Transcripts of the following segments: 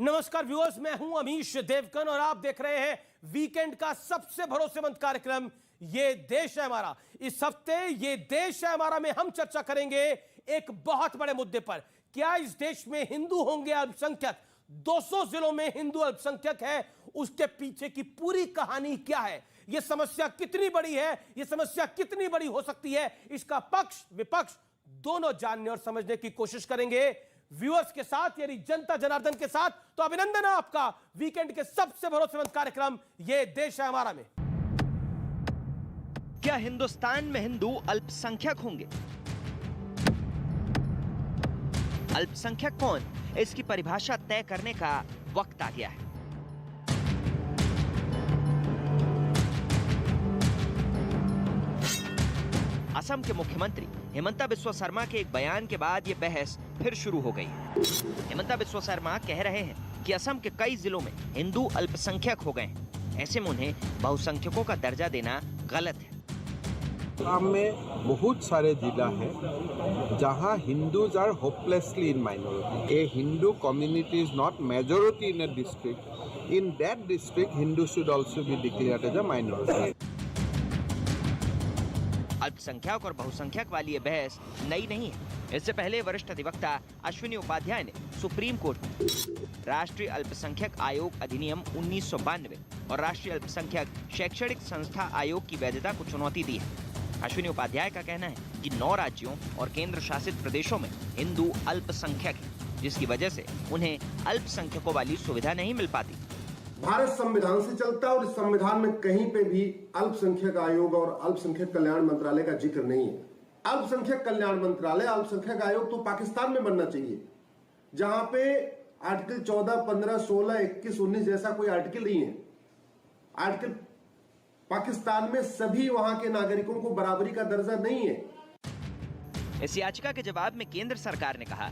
नमस्कार व्यूअर्स, मैं हूं अमीश देवगन और आप देख रहे हैं वीकेंड का सबसे भरोसेमंद कार्यक्रम ये देश है हमारा। इस हफ्ते ये देश है हमारा में हम चर्चा करेंगे एक बहुत बड़े मुद्दे पर। क्या इस देश में हिंदू होंगे अल्पसंख्यक? 200 जिलों में हिंदू अल्पसंख्यक है, उसके पीछे की पूरी कहानी क्या है? यह समस्या कितनी बड़ी है, यह समस्या कितनी बड़ी हो सकती है, इसका पक्ष विपक्ष दोनों जानने और समझने की कोशिश करेंगे व्यूअर्स के साथ, यानी जनता जनार्दन के साथ। तो अभिनंदन है आपका वीकेंड के सबसे भरोसेमंद कार्यक्रम ये देश है हमारा में। क्या हिंदुस्तान में हिंदू अल्पसंख्यक होंगे? अल्पसंख्यक कौन, इसकी परिभाषा तय करने का वक्त आ गया है। असम के मुख्यमंत्री हिमंता बिस्वा शर्मा के एक बयान के बाद यह बहस फिर शुरू हो गई है। हिमंता बिस्वा शर्मा कह रहे हैं कि असम के कई जिलों में हिंदू अल्पसंख्यक हो गए हैं, ऐसे में उन्हें बहुसंख्यकों का दर्जा देना गलत है। असम में बहुत सारे जिला है जहाँ Hindus are hopelessly in minority. A Hindu community is not majority in a district. In that district Hindu should also be declared as a minority. अल्पसंख्यक और बहुसंख्यक वाली ये बहस नई नहीं है। इससे पहले वरिष्ठ अधिवक्ता अश्विनी उपाध्याय ने सुप्रीम कोर्ट में राष्ट्रीय अल्पसंख्यक आयोग अधिनियम 1992 और राष्ट्रीय अल्पसंख्यक शैक्षणिक संस्था आयोग की वैधता को चुनौती दी है। अश्विनी उपाध्याय का कहना है कि 9 राज्यों और केंद्र शासित प्रदेशों में हिंदू अल्पसंख्यक है, जिसकी वजह से उन्हें अल्पसंख्यकों वाली सुविधा नहीं मिल पाती। भारत संविधान से चलता है और इस संविधान में कहीं पे भी अल्पसंख्यक आयोग और अल्पसंख्यक कल्याण मंत्रालय का जिक्र नहीं है। अल्पसंख्यक कल्याण मंत्रालय, अल्पसंख्यक आयोग तो पाकिस्तान में बनना चाहिए, जहां पे आर्टिकल 14, 15, 16, 21, 19 जैसा कोई आर्टिकल नहीं है। आर्टिकल पाकिस्तान में सभी वहां के नागरिकों को बराबरी का दर्जा नहीं है। इस याचिका के जवाब में केंद्र सरकार ने कहा,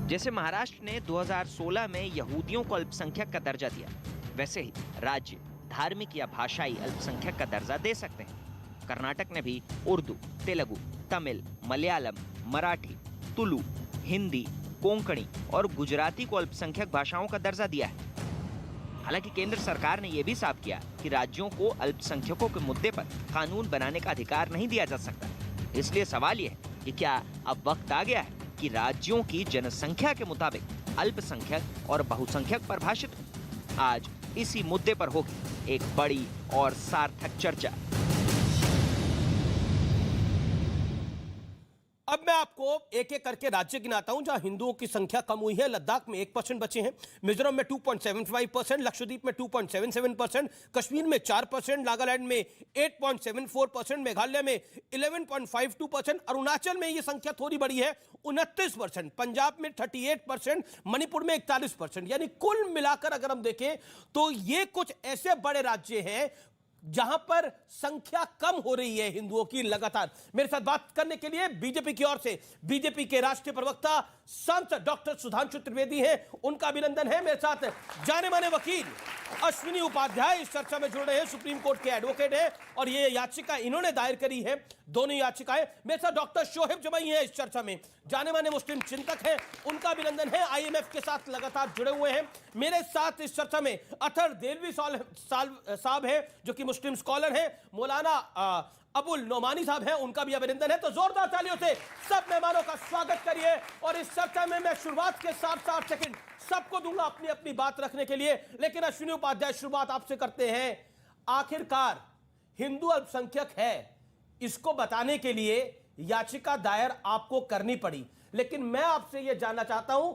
जैसे महाराष्ट्र ने 2016 में यहूदियों को अल्पसंख्यक का दर्जा दिया, वैसे ही राज्य धार्मिक या भाषाई अल्पसंख्यक का दर्जा दे सकते हैं। कर्नाटक ने भी उर्दू, तेलुगु, तमिल, मलयालम, मराठी, तुलु, हिंदी, कोंकणी और गुजराती को अल्पसंख्यक भाषाओं का दर्जा दिया है। हालांकि केंद्र सरकार ने यह भी साफ किया कि राज्यों को अल्पसंख्यकों के मुद्दे पर कानून बनाने का अधिकार नहीं दिया जा सकता। इसलिए सवाल यह है कि क्या अब वक्त आ गया है कि राज्यों की जनसंख्या के मुताबिक अल्पसंख्यक और बहुसंख्यक परिभाषित हो। आज इसी मुद्दे पर होगी एक बड़ी और सार्थक चर्चा। अब मैं आपको एक एक करके राज्य गिनाता हूं जहां हिंदुओं की संख्या कम हुई है। लद्दाख में 1% बचे हैं, मिजोरम में 2.75%, लक्षद्वीप में 2.77%, कश्मीर में 4%, नागालैंड में 8.74%, मेघालय में 11.52%, अरुणाचल में यह संख्या थोड़ी बड़ी है 29%, पंजाब में 38%, मणिपुर में 41%। यानी कुल मिलाकर अगर हम देखें तो ये कुछ ऐसे बड़े राज्य हैं जहां पर संख्या कम हो रही है हिंदुओं की लगातार। मेरे साथ बात करने के लिए बीजेपी की ओर से बीजेपी के राष्ट्रीय प्रवक्ता संत डॉक्टर सुधांशु त्रिवेदी हैं, उनका अभिनंदन है। मेरे साथ जाने माने वकील अश्विनी उपाध्याय इस चर्चा में जुड़ रहे हैं, सुप्रीम कोर्ट के एडवोकेट हैं और ये याचिका इन्होंने दायर करी है, दोनों याचिकाएं। मेरे साथ डॉक्टर शोहेब जमई है इस चर्चा में, जाने माने मुस्लिम चिंतक हैं, उनका अभिनंदन है, आईएमएफ के साथ लगातार जुड़े हुए हैं। मेरे साथ इस चर्चा में अतर देलवी साहब हैं जो कि मुस्लिम स्कॉलर हैं, मौलाना अबुल नोमानी साहब हैं, उनका भी अभिनंदन है। तो जोरदार तालियों से सब मेहमानों का स्वागत करिए। और इस चर्चा में मैं शुरुआत के 60 सेकंड सबको दूंगा अपनी अपनी बात रखने के लिए, लेकिन अश्विनी उपाध्याय शुरुआत आपसे करते हैं। आखिरकार हिंदू अल्पसंख्यक है, इसको बताने के लिए याचिका दायर आपको करनी पड़ी, लेकिन मैं आपसे यह जानना चाहता हूं,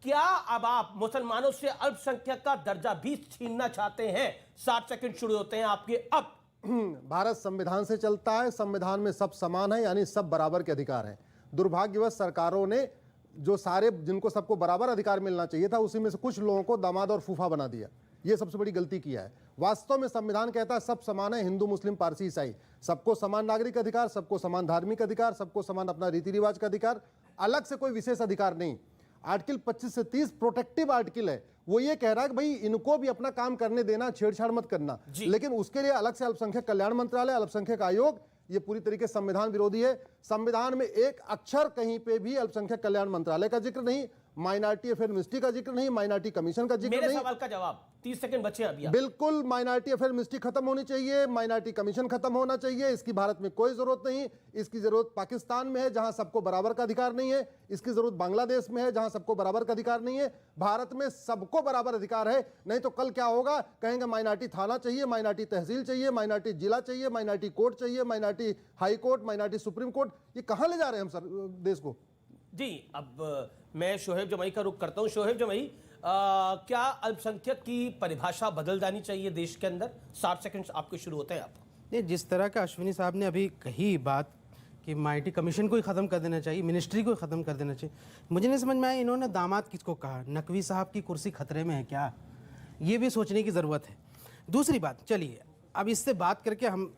क्या अब आप मुसलमानों से अल्पसंख्यक का दर्जा भी छीनना चाहते हैं? 60 सेकंड शुरू होते हैं आपके अब। भारत संविधान से चलता है, संविधान में सब समान है, यानी सब बराबर के अधिकार हैं। दुर्भाग्यवश सरकारों ने जो सारे जिनको सबको बराबर अधिकार मिलना चाहिए था, उसी में से कुछ लोगों को दामाद और फूफा बना दिया। ये सबसे बड़ी गलती किया है। वास्तव में संविधान कहता है सब समान है, हिंदू, मुस्लिम, पारसी, ईसाई, सबको समान नागरिक अधिकार, सबको समान धार्मिक अधिकार, सबको समान अपना रीति रिवाज का अधिकार, अलग से कोई विशेष अधिकार नहीं। आर्टिकल 25 से 30 प्रोटेक्टिव आर्टिकल है, वो ये कह रहा है कि भाई इनको भी अपना काम करने देना, छेड़छाड़ मत करना, लेकिन उसके लिए अलग से अल्पसंख्यक कल्याण मंत्रालय, अल्पसंख्यक आयोग, ये पूरी तरीके से संविधान विरोधी है। संविधान में एक अक्षर कहीं पे भी अल्पसंख्यक कल्याण मंत्रालय का जिक्र नहीं, माइनॉरिटी अफेयर मिनिस्ट्री का जिक्र नहीं, माइनॉरिटी कमीशन का जिक्र मेरे नहीं। सवाल का जवाब 30 सेकंड बचे हैं अभी। बिल्कुल माइनॉरिटी अफेयर मिनिस्ट्री खत्म होनी चाहिए, माइनॉरिटी कमीशन खत्म होना चाहिए। इसकी भारत में कोई जरूरत नहीं। इसकी जरूरत पाकिस्तान में है जहां सबको बराबर का अधिकार नहीं है। इसकी जरूरत बांग्लादेश में है जहां सबको बराबर का अधिकार नहीं है। भारत में सबको बराबर अधिकार है। नहीं तो कल क्या होगा, कहेंगे माइनॉरिटी थाना चाहिए, माइनॉरिटी तहसील चाहिए, माइनॉरिटी जिला चाहिए, माइनॉरिटी कोर्ट चाहिए, minority high court, minority supreme court. ये कहां ले जा रहे हैं हम सर देश को? जी, अब मैं शोहेब जमई का रुख करता हूं। शोहेब जमई, क्या अल्पसंख्यक की परिभाषा बदल जानी चाहिए देश के अंदर? 60 सेकंड आपके शुरू होते हैं। आप नहीं, जिस तरह का अश्विनी साहब ने अभी कही बात कि माइटी कमीशन को ही ख़त्म कर देना चाहिए, मिनिस्ट्री को ही ख़त्म कर देना चाहिए, मुझे नहीं समझ में आया इन्होंने दामाद किसको कहा? नकवी साहब की कुर्सी खतरे में है क्या? ये भी सोचने की ज़रूरत है। दूसरी बात, चलिए अब इससे बात करके हम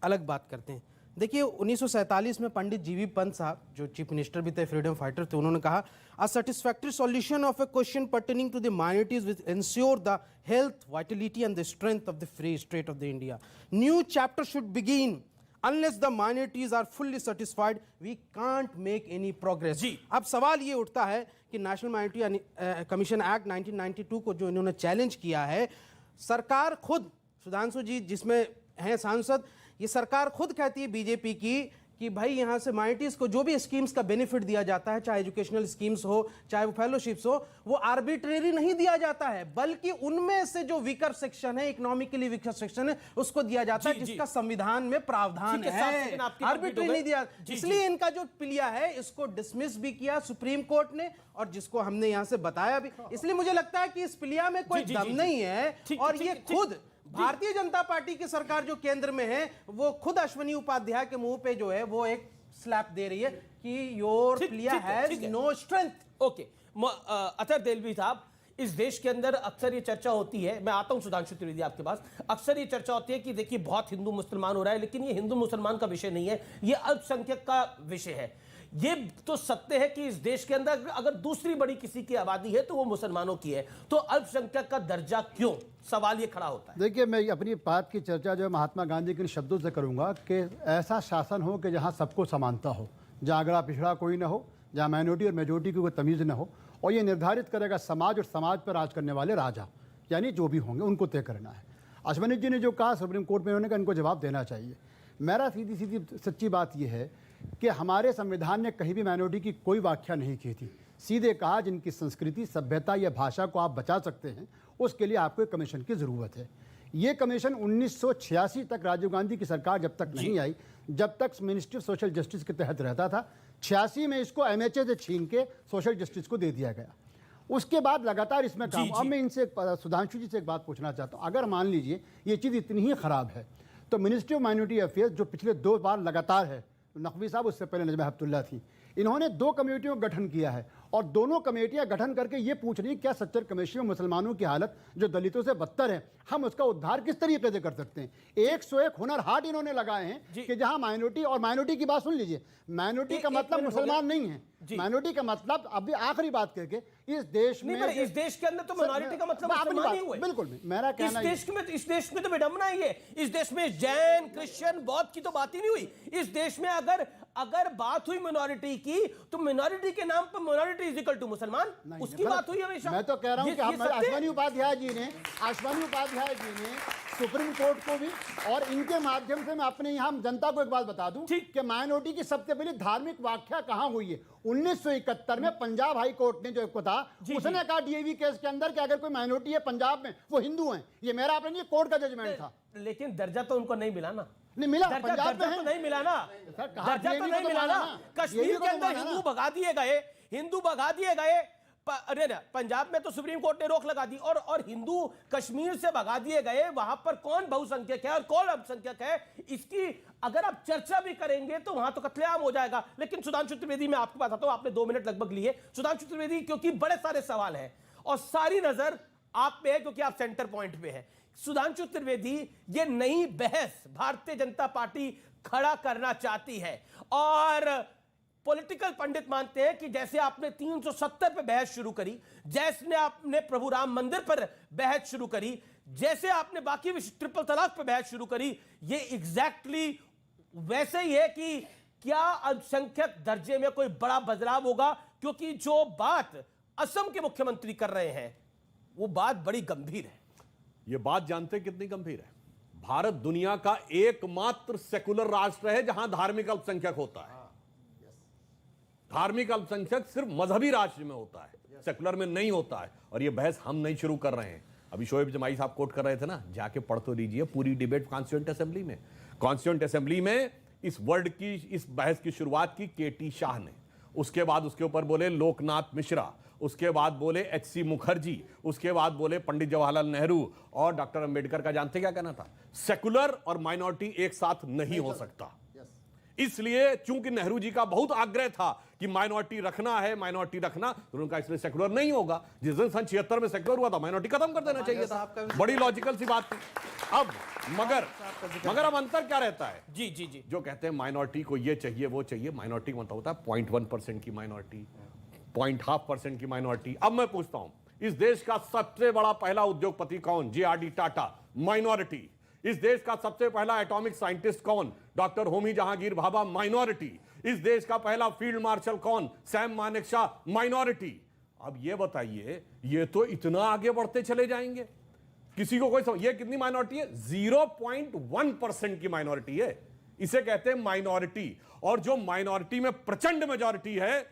अलग बात करते हैं। देखिए 1947 में पंडित जीवी पंत साहब जो चीफ मिनिस्टर भी थे, फ्रीडम फाइटर थे, उन्होंने कहा a satisfactory solution of a question pertaining to the minorities which insure the health, vitality and the strength of the free state of the India. New chapter should begin unless the minorities are fully satisfied we can't make any progress. जी, अब सवाल ये उठता है कि national minority commission act 1992 को जो इन्होंने चैलेंज किया है, सरकार खुद, सुधांशु जी जिसमें हैं सांसद, ये सरकार खुद कहती है बीजेपी की कि भाई यहाँ से माइनॉरिटीज को जो भी स्कीम्स का बेनिफिट दिया जाता है, चाहे एजुकेशनल स्कीम्स हो, चाहे वो फेलोशिप्स हो, वो आर्बिट्रेरी नहीं दिया जाता है, बल्कि उनमें से जो वीकर सेक्शन है, इकोनॉमिकली वीकर सेक्शन है, उसको दिया जाता है जिसका संविधान में प्रावधान है। आर्बिट्रेरी नहीं दिया, इसलिए इनका जो पिलिया है इसको डिसमिस भी किया सुप्रीम कोर्ट ने, और जिसको हमने यहाँ से बताया भी। इसलिए मुझे लगता है कि इस पिलिया में कोई दम नहीं है, और ये खुद भारतीय जनता पार्टी की सरकार जो केंद्र में है, वो खुद अश्विनी उपाध्याय के मुंह पे जो है वो एक स्लैप दे रही है कि your plea has no strength. Okay, Athar Dehlvi साहब, इस देश के अंदर अक्सर ये चर्चा होती है, मैं आता हूं सुधांशु त्रिवेदी आपके पास, अक्सर ये चर्चा होती है कि देखिए बहुत हिंदू मुसलमान हो रहा है, लेकिन ये हिंदू मुसलमान का विषय नहीं है, ये अल्पसंख्यक का विषय है। ये तो सत्य है कि इस देश के अंदर अगर दूसरी बड़ी किसी की आबादी है तो वो मुसलमानों की है, तो अल्पसंख्यक का दर्जा क्यों? सवाल ये खड़ा होता है। देखिए, मैं अपनी बात की चर्चा जो है महात्मा गांधी के इन शब्दों से करूंगा कि ऐसा शासन हो कि जहां सबको समानता हो, जहां अगड़ा पिछड़ा कोई ना हो, जहां माइनॉरिटी और मेजोरिटी की कोई तमीज़ ना हो, और ये निर्धारित करेगा समाज और समाज पर राज करने वाले राजा, यानी जो भी होंगे उनको तय करना है। अश्विनी जी ने जो कहा सुप्रीम कोर्ट में, उन्होंने कहा इनको जवाब देना चाहिए। मेरा सीधी सीधी सच्ची बात यह है कि हमारे संविधान ने कहीं भी माइनॉरिटी की कोई व्याख्या नहीं की थी। सीधे कहा जिनकी संस्कृति, सभ्यता या भाषा को आप बचा सकते हैं, उसके लिए आपको एक कमीशन की ज़रूरत है। ये कमीशन 1986 तक राजीव गांधी की सरकार जब तक नहीं आई, जब तक मिनिस्ट्री ऑफ सोशल जस्टिस के तहत रहता था, 86 में इसको एमएचए से छीन के सोशल जस्टिस को दे दिया गया। उसके बाद लगातार इसमें काम। अब मैं इनसे सुधांशु जी से एक बात पूछना चाहता हूँ, अगर मान लीजिए ये चीज़ इतनी ही ख़राब है, तो मिनिस्ट्री ऑफ माइनॉरिटी अफेयर्स जो पिछले 2 बार लगातार है, नकवी साहब उससे पहले नजमा हेपतुल्ला थी, इन्होंने 2 कमेटियों का गठन किया है, और दोनों कमेटियां गठन करके ये पूछ रही क्या सच्चर कमेटी में मुसलमानों की हालत जो दलितों से बदतर है, हम उसका उद्धार किस तरीके से कर सकते हैं। 101 हुनर हाट इन्होंने लगाए हैं कि जहां माइनॉरिटी, और माइनॉरिटी की बात सुन लीजिए, माइनॉरिटी का मतलब मुसलमान नहीं है, माइनॉरिटी का मतलब, अभी आखिरी बात करके, इस देश में, इस देश के अंदर तो माइनॉरिटी का मतलब मुसलमान ही हुए। बिल्कुल, मेरा कहना इस देश में तो विडंबना ही है। इस देश में जैन, क्रिश्चियन, बौद्ध की तो बात ही नहीं हुई। इस देश में अगर बात हुई मिनॉरिटी की, तो मिनॉरिटी के नाम पर मिनॉरिटी इज इक्वल टू मुसलमान, उसकी बात हुई हमेशा। मैं तो कह रहा हूं कि अश्विनी उपाध्याय जी ने सुप्रीम कोर्ट को भी, और इनके माध्यम से मैं अपने यहाँ जनता को एक बात बता दूं कि माइनॉरिटी की सबसे पहले धार्मिक व्याख्या कहां हुई है। 1971 में पंजाब हाई कोर्ट ने जो कहा, उसने कहा डीएवी केस के अंदर कि अगर कोई माइनॉरिटी है पंजाब में, वो हिंदू हैं। ये मेरा अपने नहीं, कोर्ट का जजमेंट था। लेकिन दर्जा तो उनको नहीं मिला ना। नहीं मिला, पंजाब में तो नहीं मिला ना, दर्जा तो नहीं मिला ना। कश्मीर के अंदर हिंदू भगा दिए गए, अरे ना, पंजाब में तो सुप्रीम कोर्ट ने रोक लगा दी, और हिंदू कश्मीर से भगा दिए गए। वहां पर कौन बहुसंख्यक है और कौन अल्पसंख्यक है, इसकी अगर आप चर्चा भी करेंगे तो वहां तो कत्लेआम हो जाएगा। लेकिन सुधांशु त्रिवेदी, मैं आपके पास आता हूं, आपने 2 मिनट लगभग लिए। सुधांशु त्रिवेदी, क्योंकि बड़े सारे सवाल हैं और सारी नजर आप पे है, क्योंकि आप सेंटर पॉइंट पे है। सुधांशु त्रिवेदी, ये नई बहस भारतीय जनता पार्टी खड़ा करना चाहती है, और पॉलिटिकल पंडित मानते हैं कि जैसे आपने 370 पे बहस शुरू करी, जैसे आपने प्रभु राम मंदिर पर बहस शुरू करी, जैसे आपने बाकी ट्रिपल तलाक पे बहस शुरू करी, ये एग्जैक्टली वैसे ही है कि क्या अल्पसंख्यक दर्जे में कोई बड़ा बदलाव होगा? क्योंकि जो बात असम के मुख्यमंत्री कर रहे हैं, वो बात बड़ी गंभीर है। ये बात जानते कितनी गंभीर है? भारत दुनिया का एकमात्र सेकुलर राष्ट्र है जहां धार्मिक अल्पसंख्यक होता है। धार्मिक अल्पसंख्यक सिर्फ मजहबी राष्ट्र में होता है, सेकुलर में नहीं होता है। और ये बहस हम नहीं शुरू कर रहे हैं। अभी शोएब जमाई साहब कोट कर रहे थे ना, जाके पढ़ तो लीजिए पूरी डिबेट कॉन्स्टिट्यूएंट असेंबली में। कॉन्स्टिट्यूएंट असेंबली में इस वर्ड की, इस बहस की शुरुआत की केटी शाह ने, उसके बाद उसके ऊपर बोले लोकनाथ मिश्रा, उसके बाद बोले एच.सी. मुखर्जी, उसके बाद बोले पंडित जवाहरलाल नेहरू और डॉक्टर अंबेडकर का जानते क्या कहना था? सेकुलर और माइनॉरिटी एक साथ नहीं हो सकता। इसलिए चूंकि नेहरू जी का बहुत आग्रह था कि माइनॉरिटी रखना है, माइनॉरिटी रखना, तो उनका इसलिए सेकुलर नहीं होगा। जिस दिन सन 76 में सेकुलर हुआ था, माइनॉरिटी खत्म कर देना चाहिए था। बड़ी लॉजिकल सी बात थी। अब मगर अब अंतर क्या रहता है? जी जी जी, जो कहते हैं माइनॉरिटी को ये चाहिए वो चाहिए, माइनॉरिटी मतलब होता है 0.1% की माइनॉरिटी, 0.5% की माइनॉरिटी। अब मैं पूछता हूं, इस देश का सबसे बड़ा पहला उद्योगपति कौन? जे.आर.डी. टाटा, माइनॉरिटी। इस देश का सबसे पहला एटॉमिक साइंटिस्ट कौन? Doctor Homi Jahangir Bhabha, minority. इस देश का पहला फील्ड मार्शल कौन? Sam Manekshaw, minority. अब ये बताइए, ये तो इतना आगे बढ़ते चले जाएंगे, किसी को कोई समझ? ये कितनी माइनॉरिटी है? 0.1% की माइनॉरिटी है। इसे कहते हैं माइनॉरिटी। और जो माइनॉरिटी में प्रचंड मेजॉरिटी है,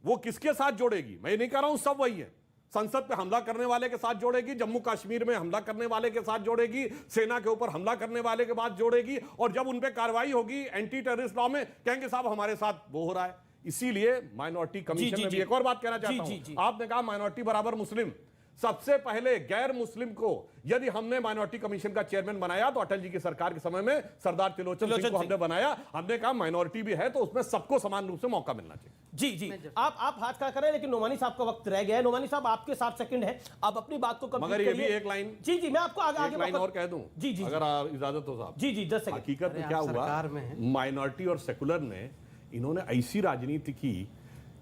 वो किसके साथ जोड़ेगी? मैं नहीं कह रहा हूं सब वही है। संसद पे हमला करने वाले के साथ जोड़ेगी, जम्मू कश्मीर में हमला करने वाले के साथ जोड़ेगी, सेना के ऊपर हमला करने वाले के बाद जोड़ेगी, और जब उन पे कार्रवाई होगी एंटी टेररिस्ट लॉ में, कहेंगे साहब हमारे साथ वो हो रहा है। इसीलिए माइनॉरिटी कमीशन में भी एक और बात कहना चाहता हूं। आपने कहा माइनॉरिटी बराबर मुस्लिम। सबसे पहले गैर मुस्लिम को यदि हमने माइनॉरिटी कमीशन का चेयरमैन बनाया तो अटल जी की सरकार के समय में सरदार त्रिलोचन सिंह को हमने बनाया। हमने कहा माइनॉरिटी भी है तो उसमें सबको समान रूप से मौका मिलना चाहिए। जी जी, आप हाथ खड़ा करें, लेकिन नोमानी साहब का वक्त रह गया है। नोमानी साहब, आपके 7 सेकंड है, आप अपनी बात को कंप्लीट मगर ये भी एक लाइन, जी जी, मैं आपको आगे लाइन और कह दूं, जी जी, अगर इजाजत हो साहब। जी जी, 10 सेकंड। हकीकत में क्या हुआ, माइनॉरिटी और सेकुलर ने, इन्होंने ऐसी राजनीति की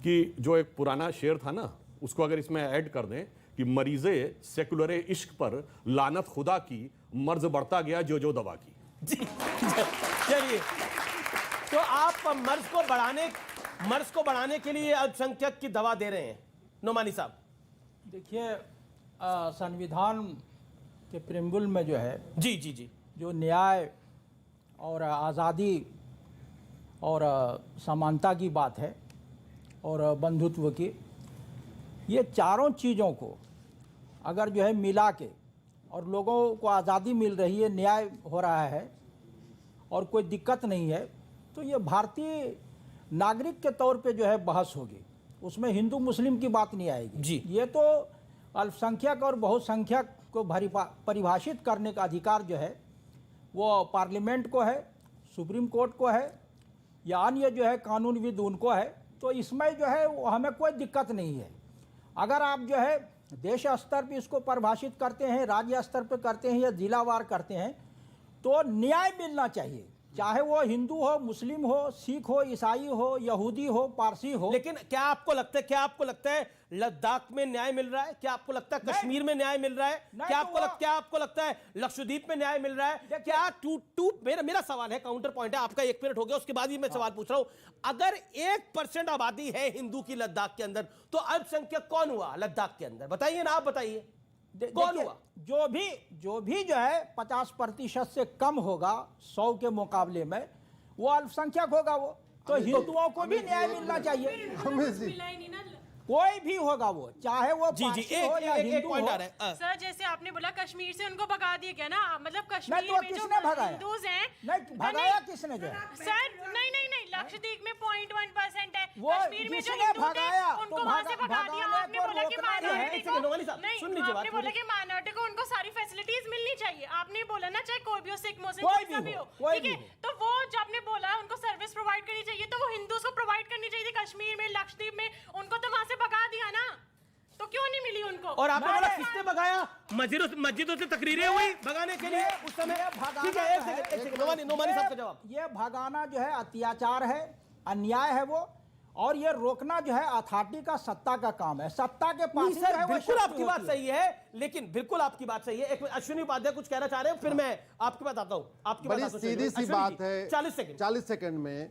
कि जो एक पुराना शेर था ना, उसको अगर इसमें ऐड कर दें कि मरीजे सेकुलर इश्क पर लानत खुदा की, मर्ज बढ़ता गया जो जो दवा की। जी चलिए, तो आप मर्ज को बढ़ाने के लिए अल्पसंख्यक की दवा दे रहे हैं, नोमानी साहब? देखिए, संविधान के प्रेम्बुल में जो है, जी जी जी, जो न्याय और आज़ादी और समानता की बात है और बंधुत्व की, ये चारों चीज़ों को अगर जो है मिला के, और लोगों को आज़ादी मिल रही है, न्याय हो रहा है और कोई दिक्कत नहीं है, तो ये भारतीय नागरिक के तौर पे जो है बहस होगी, उसमें हिंदू मुस्लिम की बात नहीं आएगी जी। ये तो अल्पसंख्यक और बहुसंख्यक को परिभाषित करने का अधिकार जो है वो पार्लियामेंट को है, सुप्रीम कोर्ट को है, या अन्य जो है कानूनविद उनको है। तो इसमें जो है हमें कोई दिक्कत नहीं है। अगर आप जो है देश स्तर पर इसको परिभाषित करते हैं, राज्य स्तर पर करते हैं या जिलावार करते हैं, तो न्याय मिलना चाहिए, चाहे वो हिंदू हो, मुस्लिम हो, सिख हो, ईसाई हो, यहूदी हो, पारसी हो। लेकिन क्या आपको लगता है लद्दाख में न्याय मिल रहा है? क्या आपको लगता है कश्मीर में न्याय मिल रहा है? क्या आपको लगता है लक्षद्वीप में न्याय मिल रहा है? क्या मेरा सवाल है, काउंटर पॉइंट है, आपका 1 मिनट हो गया, उसके बाद ही मैं सवाल पूछ रहा हूं। अगर 1% आबादी है हिंदू की लद्दाख के अंदर, तो अल्पसंख्यक कौन हुआ लद्दाख के अंदर? बताइए ना, आप बताइए कौन हुआ? जो भी जो है 50% से कम होगा 100 के मुकाबले में, वो अल्पसंख्यक होगा। वो तो हिंदुओं को भी न्याय मिलना चाहिए, कोई भी होगा वो, चाहे वो जी जी, एक पॉइंट आ रहा है सर। जैसे आपने बोला कश्मीर से उनको भगा दिया गया ना, मतलब कश्मीर तो में जो किसने भगाया? हिंदूज हैं, नहीं भगाया किसने जो है? सर नहीं, लक्षद्वीप में 0.1% है, वो कश्मीर में जो जिसने हिंदू थे भगाया, उनको तो वहां से भगा दिया। भगाने आपने को बोला कि रोकना है। माइनॉरिटी को सुन लीजिए बात, आपने बोला कि माइनॉरिटी को उनको सारी फैसिलिटीज मिलनी चाहिए। आपने बोला ना, चाहे कोई भी हो, सिख मुस्लिम कोई भी हो, ठीक है? तो वो जो आपने बोला उनको सर्विस प्रोवाइड करनी चाहिए, तो वो हिंदूज को प्रोवाइड करनी चाहिए थी। कश्मीर में, लक्षद्वीप में उनको तो वहां से भगा दिया ना, तो क्यों नहीं मिली उनको? और आपने बोला किसने भगाया? मस्जिदों से तकरीरें हुई भगाने के लिए उस समय। ठीक है, एक सेकंड, नोमानी साहब का जवाब। ये भगाना जो है अत्याचार है, अन्याय है वो, और ये रोकना जो है अथॉरिटी का, सत्ता का काम है। सत्ता के पास सर, बिल्कुल आपकी बात सही है, लेकिन बिल्कुल आपकी बात सही है। एक अश्विनी उपाध्याय कुछ कहना चाह रहे हैं, फिर मैं आपकी बात आता हूं। आपकी बड़ी सीधी सी बात है, 40 सेकंड 40 सेकंड में